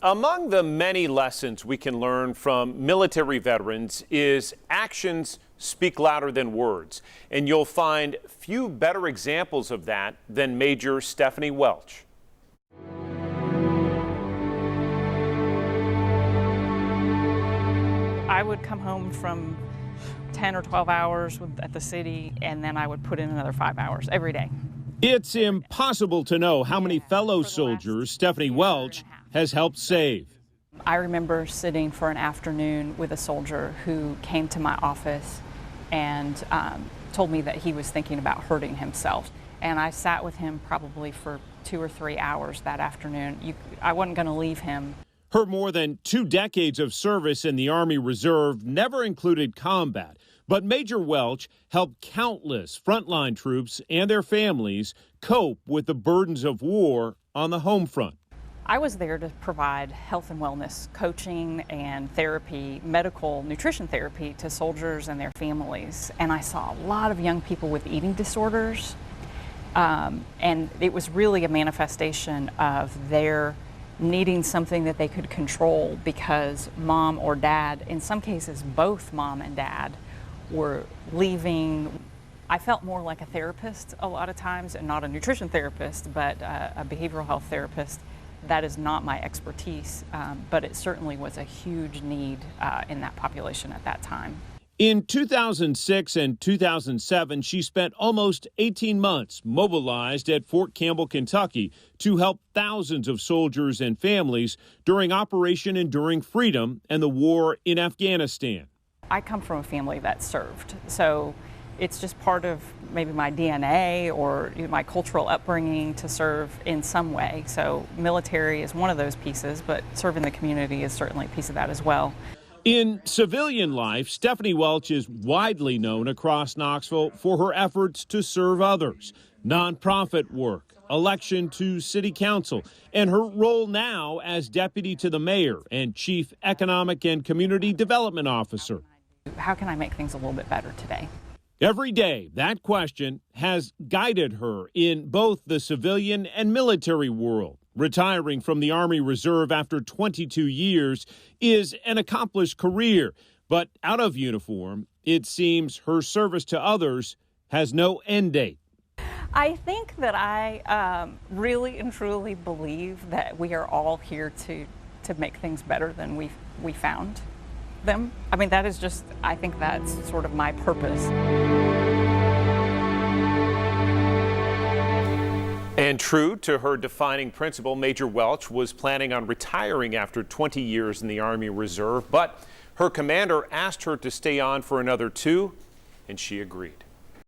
Among the many lessons we can learn from military veterans is actions speak louder than words. And you'll find few better examples of that than Major Stephanie Welch. I would come home from 10 or 12 hours at the city, and then I would put in another 5 hours every day. It's impossible to know how many fellow soldiers Stephanie Welch has helped save. I remember sitting for an afternoon with a soldier who came to my office and told me that he was thinking about hurting himself. And I sat with him probably for 2 or 3 hours that afternoon. I wasn't going to leave him. Her more than 2 decades of service in the Army Reserve never included combat, but Major Welch helped countless frontline troops and their families cope with the burdens of war on the home front. I was there to provide health and wellness coaching and therapy, medical nutrition therapy to soldiers and their families. And I saw a lot of young people with eating disorders. And it was really a manifestation of their needing something that they could control because mom or dad, in some cases both mom and dad, were leaving. I felt more like a therapist a lot of times, and not a nutrition therapist, but a behavioral health therapist. That is not my expertise, but it certainly was a huge need in that population at that time. In 2006 and 2007, she spent almost 18 months mobilized at Fort Campbell, Kentucky, to help thousands of soldiers and families during Operation Enduring Freedom and the war in Afghanistan. I come from a family that served, so it's just part of maybe my DNA or my cultural upbringing to serve in some way. So military is one of those pieces, but serving the community is certainly a piece of that as well. In civilian life, Stephanie Welch is widely known across Knoxville for her efforts to serve others, nonprofit work, election to city council, and her role now as deputy to the mayor and chief economic and community development officer. How can I make things a little bit better today? Every day, that question has guided her in both the civilian and military world. Retiring from the Army Reserve after 22 years is an accomplished career, but out of uniform, it seems her service to others has no end date. I think that I really and truly believe that we are all here to make things better than we found them. I mean, that is just, I think that's sort of my purpose. And true to her defining principle, Major Welch was planning on retiring after 20 years in the Army Reserve, but her commander asked her to stay on for another 2, and she agreed.